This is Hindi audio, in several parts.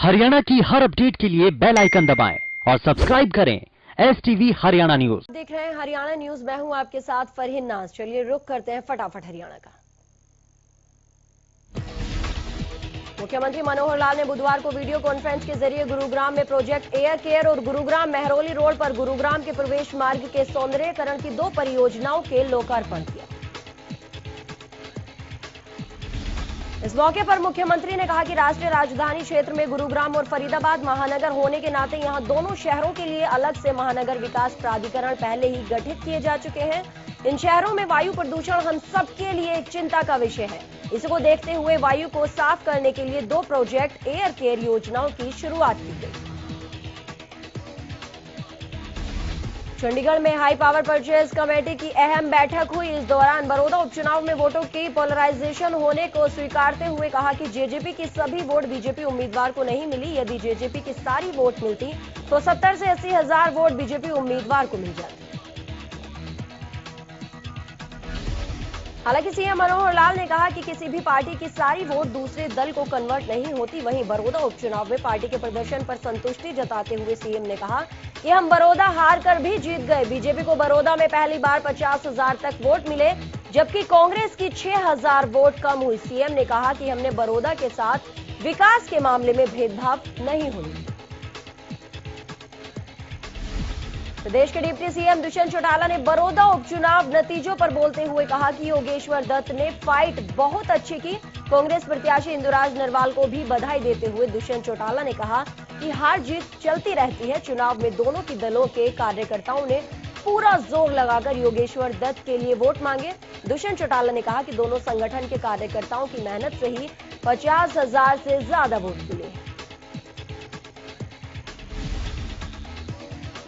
हरियाणा की हर अपडेट के लिए बेल आइकन दबाएं और सब्सक्राइब करें STV हरियाणा न्यूज। देख रहे हैं हरियाणा न्यूज, मैं हूं आपके साथ फरहीन नाज। चलिए रुख करते हैं फटाफट हरियाणा का। मुख्यमंत्री मनोहर लाल ने बुधवार को वीडियो कॉन्फ्रेंस के जरिए गुरुग्राम में प्रोजेक्ट एयर केयर और गुरुग्राम मेहरौली रोड पर गुरुग्राम के प्रवेश मार्ग के सौंदर्यीकरण की 2 परियोजनाओं के लोकार्पण किया। इस मौके पर मुख्यमंत्री ने कहा कि राष्ट्रीय राजधानी क्षेत्र में गुरुग्राम और फरीदाबाद महानगर होने के नाते यहां दोनों शहरों के लिए अलग से महानगर विकास प्राधिकरण पहले ही गठित किए जा चुके हैं। इन शहरों में वायु प्रदूषण हम सबके लिए एक चिंता का विषय है। इसी को देखते हुए वायु को साफ करने के लिए 2 प्रोजेक्ट एयर केयर योजनाओं की शुरुआत की गई। चंडीगढ़ में हाई पावर परचेज कमेटी की अहम बैठक हुई। इस दौरान बड़ौदा उपचुनाव में वोटों की पोलराइजेशन होने को स्वीकारते हुए कहा कि जेजेपी की सभी वोट बीजेपी उम्मीदवार को नहीं मिली। यदि जेजेपी की सारी वोट मिलती तो 70 से 80 हजार वोट बीजेपी उम्मीदवार को मिल जाते। हालांकि सीएम मनोहर लाल ने कहा कि किसी भी पार्टी की सारी वोट दूसरे दल को कन्वर्ट नहीं होती। वहीं बड़ौदा उपचुनाव में पार्टी के प्रदर्शन पर संतुष्टि जताते हुए सीएम ने कहा कि हम बड़ौदा हार कर भी जीत गए। बीजेपी को बड़ौदा में पहली बार 50,000 तक वोट मिले, जबकि कांग्रेस की 6,000 वोट कम हुई। सीएम ने कहा कि हमने बड़ौदा के साथ विकास के मामले में भेदभाव नहीं होने दिया। प्रदेश के डिप्टी सीएम दुष्यंत चौटाला ने बड़ौदा उपचुनाव नतीजों पर बोलते हुए कहा कि योगेश्वर दत्त ने फाइट बहुत अच्छी की। कांग्रेस प्रत्याशी इंदुराज नरवाल को भी बधाई देते हुए दुष्यंत चौटाला ने कहा कि हार जीत चलती रहती है। चुनाव में दोनों की दलों के कार्यकर्ताओं ने पूरा जोर लगाकर योगेश्वर दत्त के लिए वोट मांगे। दुष्यंत चौटाला ने कहा कि दोनों संगठन के कार्यकर्ताओं की मेहनत से ही 50,000 से ज्यादा वोट मिले।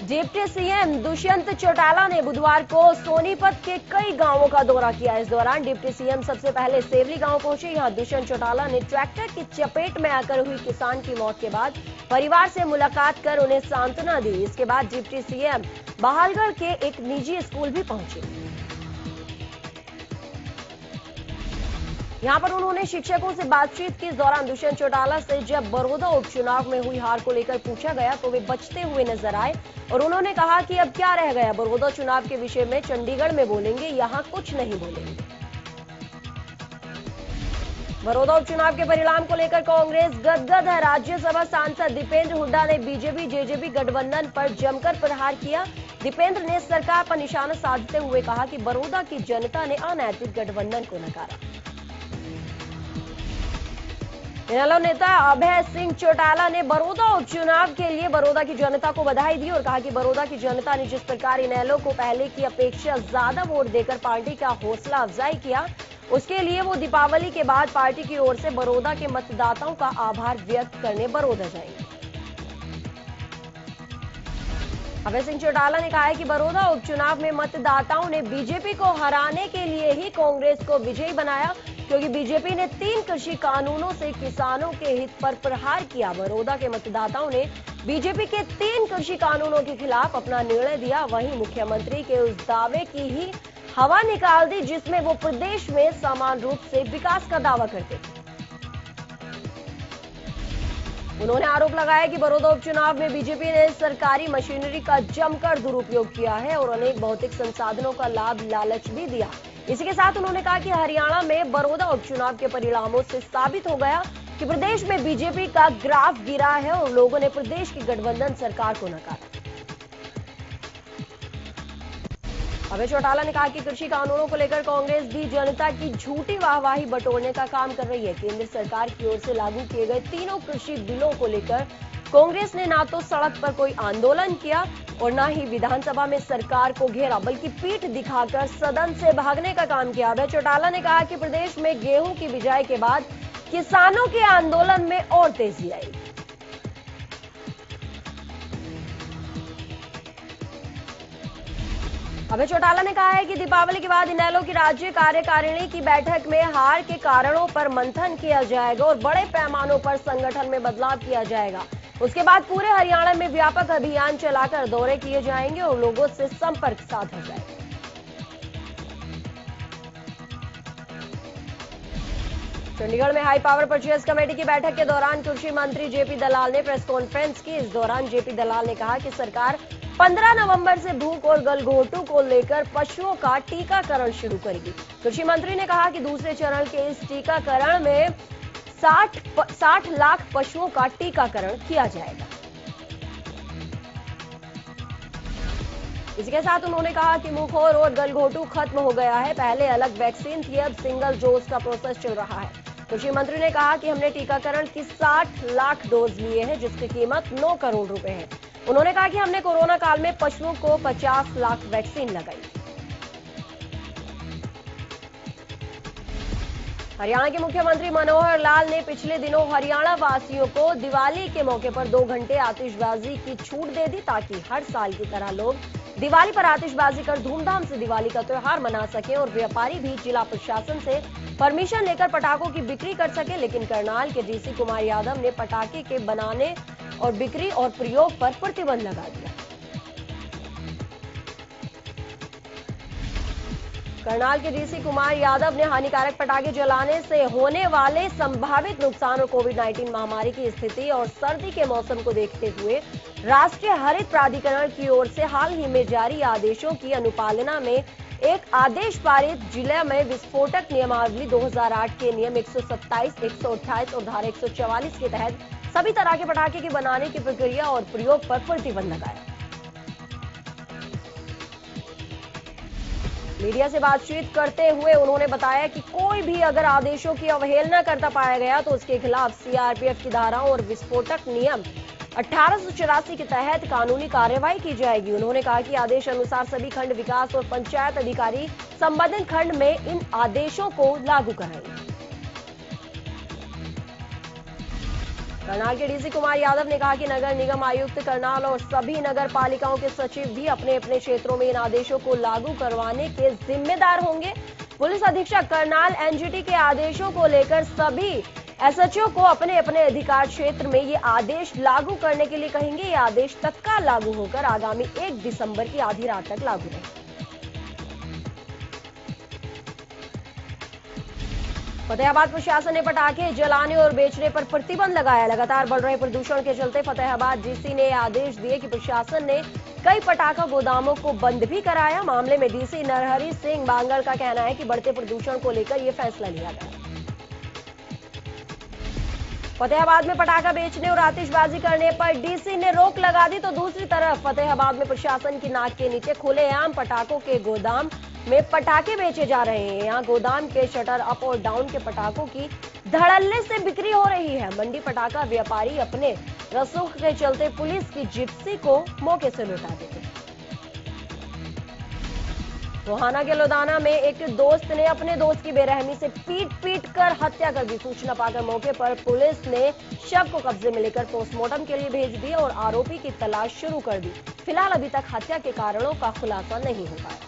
डिप्टी सीएम दुष्यंत चौटाला ने बुधवार को सोनीपत के कई गांवों का दौरा किया। इस दौरान डिप्टी सीएम सबसे पहले सेवली गांव पहुंचे। यहां दुष्यंत चौटाला ने ट्रैक्टर की चपेट में आकर हुई किसान की मौत के बाद परिवार से मुलाकात कर उन्हें सांत्वना दी। इसके बाद डिप्टी सीएम बहालगढ़ के एक निजी स्कूल भी पहुंचे। यहां पर उन्होंने शिक्षकों से बातचीत की। इस दौरान दुष्यंत चौटाला से जब बड़ौदा उपचुनाव में हुई हार को लेकर पूछा गया तो वे बचते हुए नजर आए और उन्होंने कहा कि अब क्या रह गया, बड़ौदा चुनाव के विषय में चंडीगढ़ में बोलेंगे, यहां कुछ नहीं बोलेंगे। बड़ौदा उपचुनाव के परिणाम को लेकर कांग्रेस गदगद है। राज्यसभा सांसद दीपेंद्र हुड्डा ने बीजेपी जेजेपी गठबंधन पर जमकर प्रहार किया। दीपेंद्र ने सरकार पर निशाना साधते हुए कहा कि बड़ौदा की जनता ने अनैतिक गठबंधन को नकारा। इनेलो नेता अभय सिंह चौटाला ने बड़ौदा उपचुनाव के लिए बड़ौदा की जनता को बधाई दी और कहा कि बड़ौदा की जनता ने जिस प्रकार इनेलो को पहले की अपेक्षा ज्यादा वोट देकर पार्टी का हौसला अफजाई किया, उसके लिए वो दीपावली के बाद पार्टी की ओर से बड़ौदा के मतदाताओं का आभार व्यक्त करने बड़ौदा जाएंगे। अभय सिंह चौटाला ने कहा है कि बड़ौदा उपचुनाव में मतदाताओं ने बीजेपी को हराने के लिए ही कांग्रेस को विजयी बनाया, क्योंकि बीजेपी ने 3 कृषि कानूनों से किसानों के हित पर प्रहार किया। बड़ौदा के मतदाताओं ने बीजेपी के 3 कृषि कानूनों के खिलाफ अपना निर्णय दिया। वहीं मुख्यमंत्री के उस दावे की ही हवा निकाल दी जिसमें वो प्रदेश में समान रूप से विकास का दावा करते थे। उन्होंने आरोप लगाया कि बड़ौदा उपचुनाव में बीजेपी ने सरकारी मशीनरी का जमकर दुरुपयोग किया है और अनेक भौतिक संसाधनों का लाभ लालच भी दिया। इसी के साथ उन्होंने कहा कि हरियाणा में बड़ौदा उपचुनाव के परिणामों से साबित हो गया कि प्रदेश में बीजेपी का ग्राफ गिरा है और लोगों ने प्रदेश की गठबंधन सरकार को नकारा। अभय चौटाला ने कहा कि कृषि कानूनों को लेकर कांग्रेस भी जनता की झूठी वाहवाही बटोरने का काम कर रही है। केंद्र सरकार की ओर से लागू किए गए तीनों कृषि बिलों को लेकर कांग्रेस ने ना तो सड़क पर कोई आंदोलन किया और ना ही विधानसभा में सरकार को घेरा, बल्कि पीठ दिखाकर सदन से भागने का काम किया। अभय चौटाला ने कहा कि प्रदेश में गेहूं की बिजाई के बाद किसानों के आंदोलन में और तेजी आई। अभय चौटाला ने कहा है कि दीपावली के बाद इनेलो की राज्य कार्यकारिणी की बैठक में हार के कारणों पर मंथन किया जाएगा और बड़े पैमानों पर संगठन में बदलाव किया जाएगा। उसके बाद पूरे हरियाणा में व्यापक अभियान चलाकर दौरे किए जाएंगे और लोगों से संपर्क साधा जाएगा। चंडीगढ़ में हाई पावर परचेज कमेटी की बैठक के दौरान कृषि मंत्री जेपी दलाल ने प्रेस कॉन्फ्रेंस की। इस दौरान जेपी दलाल ने कहा कि सरकार 15 नवंबर से भूख और गलघोटू को लेकर पशुओं का टीकाकरण शुरू करेगी। कृषि मंत्री ने कहा कि दूसरे चरण के इस टीकाकरण में 60 लाख पशुओं का टीकाकरण किया जाएगा। इसी के साथ उन्होंने कहा कि मुंहखोर और गलघोटू खत्म हो गया है। पहले अलग वैक्सीन थी, अब सिंगल डोज का प्रोसेस चल रहा है। कृषि मंत्री ने कहा कि हमने टीकाकरण की 60 लाख डोज लिए हैं, जिसकी कीमत 9 करोड़ रुपए है। उन्होंने कहा कि हमने कोरोना काल में पशुओं को 50 लाख वैक्सीन लगाई। हरियाणा के मुख्यमंत्री मनोहर लाल ने पिछले दिनों हरियाणा वासियों को दिवाली के मौके पर 2 घंटे आतिशबाजी की छूट दे दी, ताकि हर साल की तरह लोग दिवाली पर आतिशबाजी कर धूमधाम से दिवाली का त्योहार मना सकें और व्यापारी भी जिला प्रशासन से परमिशन लेकर पटाखों की बिक्री कर सके। लेकिन करनाल के डीसी कुमार यादव ने पटाखे के बनाने और बिक्री और प्रयोग पर प्रतिबंध लगा दिया। करनाल के डीसी कुमार यादव ने हानिकारक पटाखे जलाने से होने वाले संभावित नुकसान और कोविड-19 महामारी की स्थिति और सर्दी के मौसम को देखते हुए राष्ट्रीय हरित प्राधिकरण की ओर से हाल ही में जारी आदेशों की अनुपालना में एक आदेश पारित जिले में विस्फोटक नियमावली 2008 के नियम 127, 128 और धारा 144 के तहत सभी तरह के पटाखे के बनाने की प्रक्रिया और प्रयोग पर प्रतिबंध लगाया। मीडिया से बातचीत करते हुए उन्होंने बताया कि कोई भी अगर आदेशों की अवहेलना करता पाया गया तो उसके खिलाफ सीआरपीएफ की धाराओं और विस्फोटक नियम 1884 के तहत कानूनी कार्रवाई की जाएगी। उन्होंने कहा कि आदेश अनुसार सभी खंड विकास और पंचायत अधिकारी संबंधित खंड में इन आदेशों को लागू कराएंगे। करनाल के डीसी कुमार यादव ने कहा कि नगर निगम आयुक्त करनाल और सभी नगर पालिकाओं के सचिव भी अपने अपने क्षेत्रों में इन आदेशों को लागू करवाने के जिम्मेदार होंगे। पुलिस अधीक्षक करनाल एनजीटी के आदेशों को लेकर सभी एसएचओ को अपने अपने अधिकार क्षेत्र में ये आदेश लागू करने के लिए कहेंगे। ये आदेश तत्काल लागू होकर आगामी 1 दिसंबर की आधी रात तक लागू रहेंगे। फतेहाबाद प्रशासन ने पटाखे जलाने और बेचने पर प्रतिबंध लगाया। लगातार बढ़ रहे प्रदूषण के चलते फतेहाबाद डीसी ने आदेश दिए कि प्रशासन ने कई पटाखा गोदामों को बंद भी कराया। मामले में डीसी नरहरि सिंह बांगल का कहना है कि बढ़ते प्रदूषण को लेकर यह फैसला लिया गया। फतेहाबाद में पटाखा बेचने और आतिशबाजी करने पर डीसी ने रोक लगा दी, तो दूसरी तरफ फतेहाबाद में प्रशासन की नाक के नीचे खुलेआम पटाखों के गोदाम में पटाखे बेचे जा रहे हैं। यहाँ गोदाम के शटर अप और डाउन के पटाखों की धड़ल्ले से बिक्री हो रही है। मंडी पटाखा व्यापारी अपने रसूख के चलते पुलिस की जिप्सी को मौके से लौटा देते। रोहाना के लोदाना में एक दोस्त ने अपने दोस्त की बेरहमी से पीट कर हत्या कर दी। सूचना पाकर मौके पर पुलिस ने शव को कब्जे में लेकर पोस्टमार्टम के लिए भेज दिया और आरोपी की तलाश शुरू कर दी। फिलहाल अभी तक हत्या के कारणों का खुलासा नहीं हो पाया।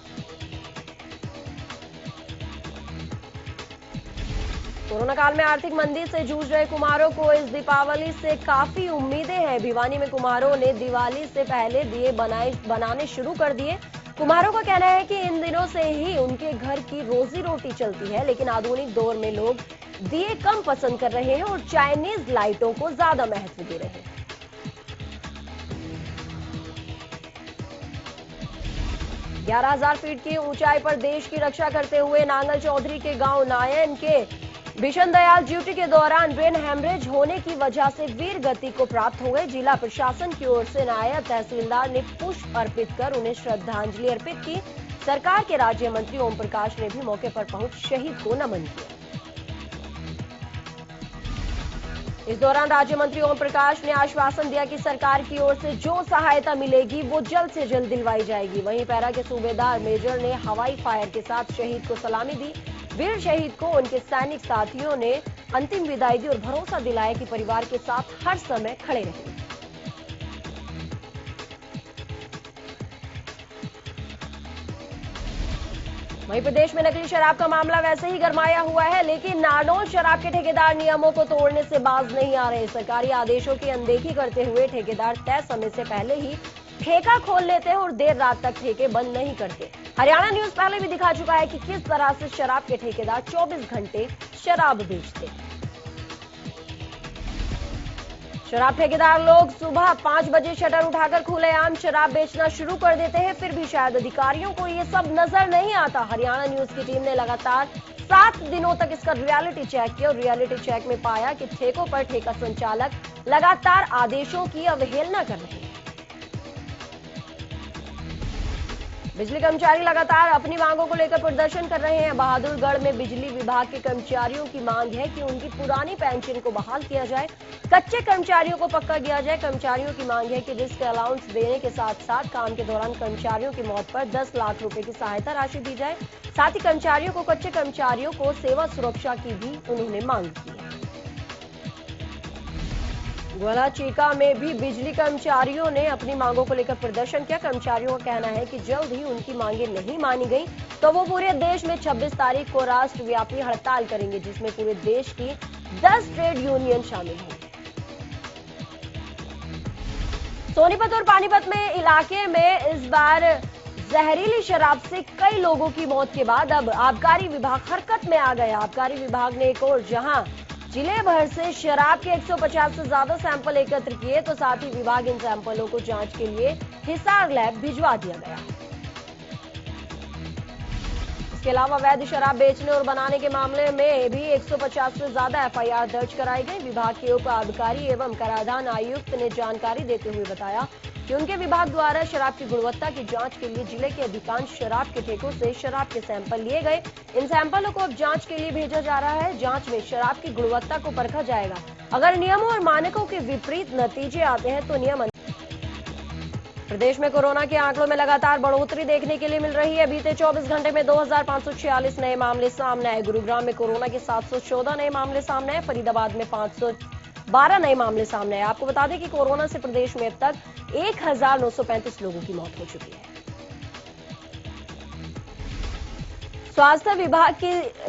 कोरोना काल में आर्थिक मंदी से जूझ रहे कुम्हारों को इस दीपावली से काफी उम्मीदें हैं। भिवानी में कुम्हारों ने दिवाली से पहले दिए बनाने शुरू कर दिए। कुम्हारों का कहना है कि इन दिनों से ही उनके घर की रोजी रोटी चलती है, लेकिन आधुनिक दौर में लोग दिए कम पसंद कर रहे हैं और चाइनीज लाइटों को ज्यादा महत्व दे रहे हैं। ग्यारह 11,000 फीट की ऊंचाई पर देश की रक्षा करते हुए नांगल चौधरी के गांव नायन के बिशन दयाल ड्यूटी के दौरान ब्रेन हेमरेज होने की वजह से वीर गति को प्राप्त हो गए। जिला प्रशासन की ओर से नायब तहसीलदार ने पुष्प अर्पित कर उन्हें श्रद्धांजलि अर्पित की। सरकार के राज्य मंत्री ओम प्रकाश ने भी मौके पर पहुंच शहीद को नमन किया। इस दौरान राज्य मंत्री ओम प्रकाश ने आश्वासन दिया कि सरकार की ओर से जो सहायता मिलेगी वो जल्द से जल्द दिलवाई जाएगी। वहीं पैरा के सूबेदार मेजर ने हवाई फायर के साथ शहीद को सलामी दी। वीर शहीद को उनके सैनिक साथियों ने अंतिम विदाई दी और भरोसा दिलाया कि परिवार के साथ हर समय खड़े रहेंगे। वहीं प्रदेश में नकली शराब का मामला वैसे ही गरमाया हुआ है, लेकिन नारनौल शराब के ठेकेदार नियमों को तोड़ने से बाज नहीं आ रहे। सरकारी आदेशों की अनदेखी करते हुए ठेकेदार तय समय से पहले ही ठेका खोल लेते हैं और देर रात तक ठेके बंद नहीं करते। हरियाणा न्यूज पहले भी दिखा चुका है कि किस तरह से शराब के ठेकेदार 24 घंटे शराब बेचते हैं। शराब ठेकेदार लोग सुबह 5 बजे शटर उठाकर खुलेआम शराब बेचना शुरू कर देते हैं, फिर भी शायद अधिकारियों को ये सब नजर नहीं आता। हरियाणा न्यूज की टीम ने लगातार 7 दिनों तक इसका रियलिटी चेक किया और रियलिटी चेक में पाया कि ठेकों पर ठेका संचालक लगातार आदेशों की अवहेलना कर रहे हैं। बिजली कर्मचारी लगातार अपनी मांगों को लेकर प्रदर्शन कर रहे हैं। बहादुरगढ़ में बिजली विभाग के कर्मचारियों की मांग है कि उनकी पुरानी पेंशन को बहाल किया जाए, कच्चे कर्मचारियों को पक्का किया जाए। कर्मचारियों की मांग है कि रिस्क अलाउंस देने के साथ साथ काम के दौरान कर्मचारियों की मौत पर 10 लाख रुपए की सहायता राशि दी जाए। साथ ही कर्मचारियों को कच्चे कर्मचारियों को सेवा सुरक्षा की भी उन्होंने मांग की है। ग्वाला चीका में भी बिजली कर्मचारियों ने अपनी मांगों को लेकर प्रदर्शन किया। कर्मचारियों का कहना है कि जल्द ही उनकी मांगें नहीं मानी गई तो वो पूरे देश में 26 तारीख को राष्ट्रव्यापी हड़ताल करेंगे, जिसमें पूरे देश की 10 ट्रेड यूनियन शामिल होंगे। सोनीपत और पानीपत में इलाके में इस बार जहरीली शराब से कई लोगों की मौत के बाद अब आबकारी विभाग हरकत में आ गया। आबकारी विभाग ने एक और जहां जिले भर से शराब के 150 से ज्यादा सैंपल एकत्र किए तो साथ ही विभाग इन सैंपलों को जांच के लिए हिसार लैब भिजवा दिया गया। इसके अलावा अवैध शराब बेचने और बनाने के मामले में भी 150 से ज्यादा एफआईआर दर्ज कराई गई। विभाग के उप आबकारी एवं कराधान आयुक्त ने जानकारी देते हुए बताया कि उनके विभाग द्वारा शराब की गुणवत्ता की जांच के लिए जिले के अधिकांश शराब के ठेकों से शराब के सैंपल लिए गए। इन सैंपलों को अब जांच के लिए भेजा जा रहा है। जांच में शराब की गुणवत्ता को परखा जाएगा। अगर नियमों और मानकों के विपरीत नतीजे आते हैं तो नियम। प्रदेश में कोरोना के आंकड़ों में लगातार बढ़ोतरी देखने के लिए मिल रही है। बीते 24 घंटे में 2546 नए मामले सामने आए। गुरुग्राम में कोरोना के 714 नए मामले सामने आए। फरीदाबाद में 512 नए मामले सामने आए। आपको बता दें कि कोरोना से प्रदेश में अब तक 1935 लोगों की मौत हो चुकी है। स्वास्थ्य विभाग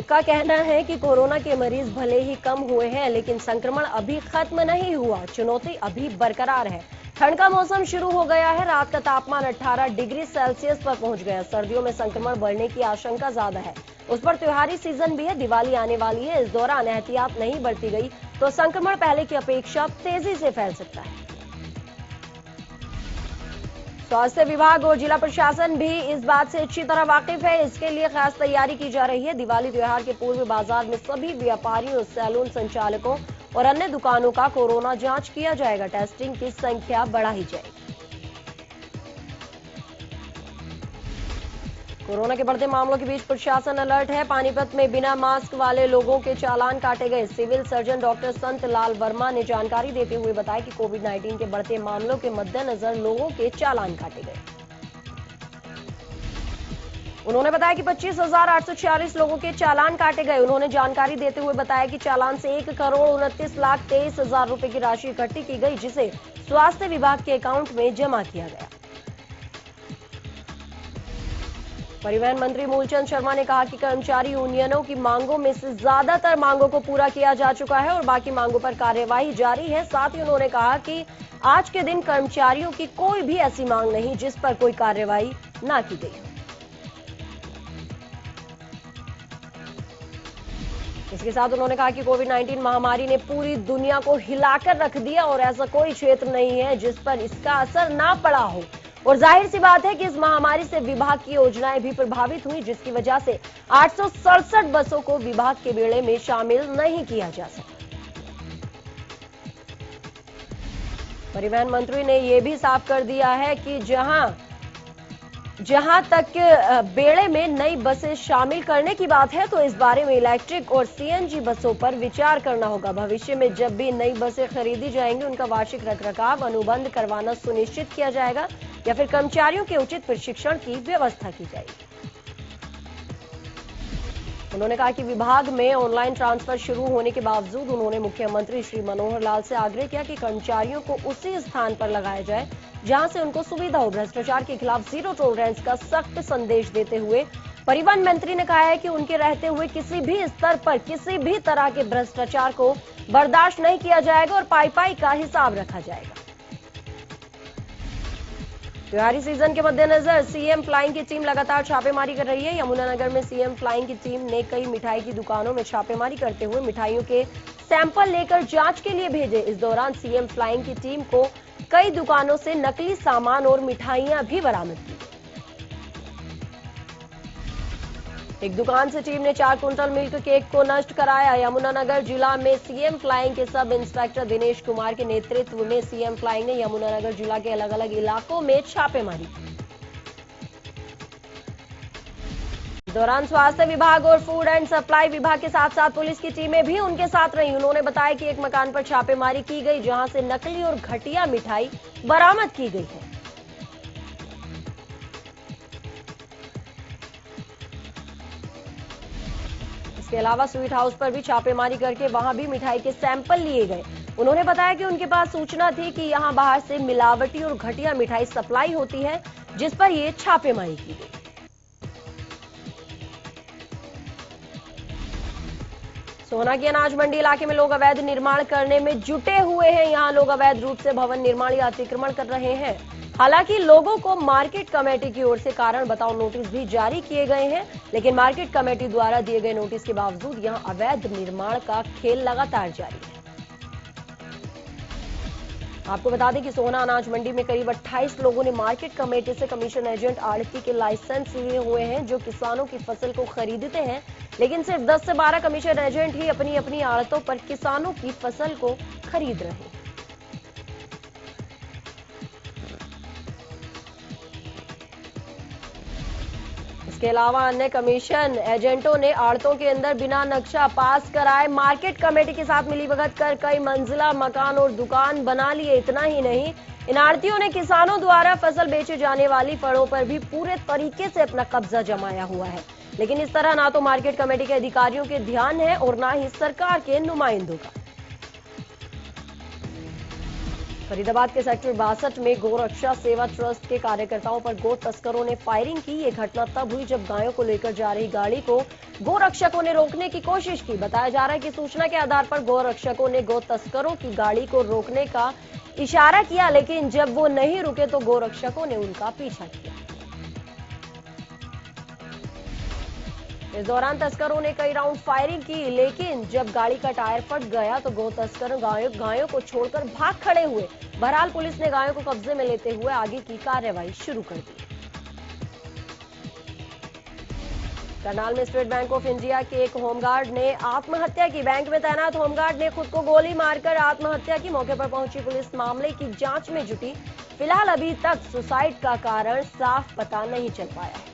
का कहना है कि कोरोना के मरीज भले ही कम हुए हैं, लेकिन संक्रमण अभी खत्म नहीं हुआ। चुनौती अभी बरकरार है। ठंड का मौसम शुरू हो गया है। रात का तापमान 18 डिग्री सेल्सियस पर पहुंच गया। सर्दियों में संक्रमण बढ़ने की आशंका ज्यादा है। उस पर त्योहारी सीजन भी है। दिवाली आने वाली है। इस दौरान एहतियात नहीं बरती गई तो संक्रमण पहले की अपेक्षा तेजी से फैल सकता है। स्वास्थ्य विभाग और जिला प्रशासन भी इस बात से अच्छी तरह वाकिफ है। इसके लिए खास तैयारी की जा रही है। दिवाली त्योहार के पूर्व बाजार में सभी व्यापारियों, सैलून संचालकों और अन्य दुकानों का कोरोना जांच किया जाएगा। टेस्टिंग की संख्या बढ़ाई जाएगी। कोरोना के बढ़ते मामलों के बीच प्रशासन अलर्ट है। पानीपत में बिना मास्क वाले लोगों के चालान काटे गए। सिविल सर्जन डॉक्टर संत लाल वर्मा ने जानकारी देते हुए बताया कि कोविड-19 के बढ़ते मामलों के मद्देनजर लोगों के चालान काटे गए। उन्होंने बताया कि 25,846 लोगों के चालान काटे गए। उन्होंने जानकारी देते हुए बताया कि चालान से 1,29,23,000 रुपए की राशि इकट्ठी की गई, जिसे स्वास्थ्य विभाग के अकाउंट में जमा किया गया। परिवहन मंत्री मूलचंद शर्मा ने कहा कि कर्मचारी यूनियनों की मांगों में से ज्यादातर मांगों को पूरा किया जा चुका है और बाकी मांगों पर कार्यवाही जारी है। साथ ही उन्होंने कहा कि आज के दिन कर्मचारियों की कोई भी ऐसी मांग नहीं जिस पर कोई कार्यवाही न की गई। इसके साथ उन्होंने कहा कि कोविड-19 महामारी ने पूरी दुनिया को हिलाकर रख दिया और ऐसा कोई क्षेत्र नहीं है जिस पर इसका असर ना पड़ा हो। और जाहिर सी बात है कि इस महामारी से विभाग की योजनाएं भी प्रभावित हुई, जिसकी वजह से 867 बसों को विभाग के बेड़े में शामिल नहीं किया जा सका। परिवहन मंत्री ने यह भी साफ कर दिया है कि जहां तक बेड़े में नई बसें शामिल करने की बात है तो इस बारे में इलेक्ट्रिक और सीएनजी बसों पर विचार करना होगा। भविष्य में जब भी नई बसें खरीदी जाएंगी उनका वार्षिक रखरखाव, अनुबंध करवाना सुनिश्चित किया जाएगा या फिर कर्मचारियों के उचित प्रशिक्षण की व्यवस्था की जाएगी। उन्होंने कहा कि विभाग में ऑनलाइन ट्रांसफर शुरू होने के बावजूद उन्होंने मुख्यमंत्री श्री मनोहर लाल से आग्रह किया कि कर्मचारियों को उसी स्थान पर लगाया जाए जहां से उनको सुविधा हो। भ्रष्टाचार के खिलाफ जीरो टॉलरेंस का सख्त संदेश देते हुए परिवहन मंत्री ने कहा है कि उनके रहते हुए किसी भी स्तर पर किसी भी तरह के भ्रष्टाचार को बर्दाश्त नहीं किया जाएगा और पाई का हिसाब रखा जाएगा। त्योहारी सीजन के मद्देनजर सीएम फ्लाइंग की टीम लगातार छापेमारी कर रही है। यमुनानगर में सीएम फ्लाइंग की टीम ने कई मिठाई की दुकानों में छापेमारी करते हुए मिठाइयों के सैंपल लेकर जांच के लिए भेजे। इस दौरान सीएम फ्लाइंग की टीम को कई दुकानों से नकली सामान और मिठाइयां भी बरामद की। एक दुकान से टीम ने 4 क्विंटल मिल्क केक को नष्ट कराया। यमुनानगर जिला में सीएम फ्लाइंग के सब इंस्पेक्टर दिनेश कुमार के नेतृत्व में सीएम फ्लाइंग ने यमुनानगर जिला के अलग अलग इलाकों में छापेमारी की। इस दौरान स्वास्थ्य विभाग और फूड एंड सप्लाई विभाग के साथ साथ पुलिस की टीमें भी उनके साथ रही। उन्होंने बताया कि एक मकान पर छापेमारी की गई जहां से नकली और घटिया मिठाई बरामद की गई है। इसके अलावा स्वीट हाउस पर भी छापेमारी करके वहां भी मिठाई के सैंपल लिए गए। उन्होंने बताया कि उनके पास सूचना थी कि यहां बाहर से मिलावटी और घटिया मिठाई सप्लाई होती है, जिस पर ये छापेमारी की गई। सोहना की अनाज मंडी इलाके में लोग अवैध निर्माण करने में जुटे हुए हैं। यहां लोग अवैध रूप से भवन निर्माण या अतिक्रमण कर रहे हैं। हालांकि लोगों को मार्केट कमेटी की ओर से कारण बताओ नोटिस भी जारी किए गए हैं, लेकिन मार्केट कमेटी द्वारा दिए गए नोटिस के बावजूद यहां अवैध निर्माण का खेल लगातार जारी है। आपको बता दें कि सोहना अनाज मंडी में करीब 28 लोगों ने मार्केट कमेटी से कमीशन एजेंट आढ़ती के लाइसेंस लिए हुए हैं, जो किसानों की फसल को खरीदते हैं, लेकिन सिर्फ 10 से 12 कमीशन एजेंट ही अपनी अपनी आड़तों पर किसानों की फसल को खरीद रहे हैं। इसके अलावा अन्य कमीशन एजेंटों ने आड़तों के अंदर बिना नक्शा पास कराए मार्केट कमेटी के साथ मिलीभगत कर कई मंजिला मकान और दुकान बना लिए। इतना ही नहीं, इन आड़तियों ने किसानों द्वारा फसल बेचे जाने वाली फड़ों पर भी पूरे तरीके से अपना कब्जा जमाया हुआ है। लेकिन इस तरह ना तो मार्केट कमेटी के अधिकारियों के ध्यान है और ना ही सरकार के नुमाइंदों का। फरीदाबाद के सेक्टर 62 में गोरक्षा सेवा ट्रस्ट के कार्यकर्ताओं पर गो तस्करों ने फायरिंग की। ये घटना तब हुई जब गायों को लेकर जा रही गाड़ी को गोरक्षकों ने रोकने की कोशिश की। बताया जा रहा है कि सूचना के आधार पर गोरक्षकों ने गो तस्करों की गाड़ी को रोकने का इशारा किया, लेकिन जब वो नहीं रुके तो गोरक्षकों ने उनका पीछा किया। इस दौरान तस्करों ने कई राउंड फायरिंग की, लेकिन जब गाड़ी का टायर फट गया तो गो तस्कर गायों को छोड़कर भाग खड़े हुए। बहरहाल पुलिस ने गायों को कब्जे में लेते हुए आगे की कार्रवाई शुरू कर दी। करनाल में स्टेट बैंक ऑफ इंडिया के एक होमगार्ड ने आत्महत्या की। बैंक में तैनात होमगार्ड ने खुद को गोली मारकर आत्महत्या की। मौके पर पहुंची पुलिस मामले की जांच में जुटी। फिलहाल अभी तक सुसाइड का कारण साफ पता नहीं चल पाया है।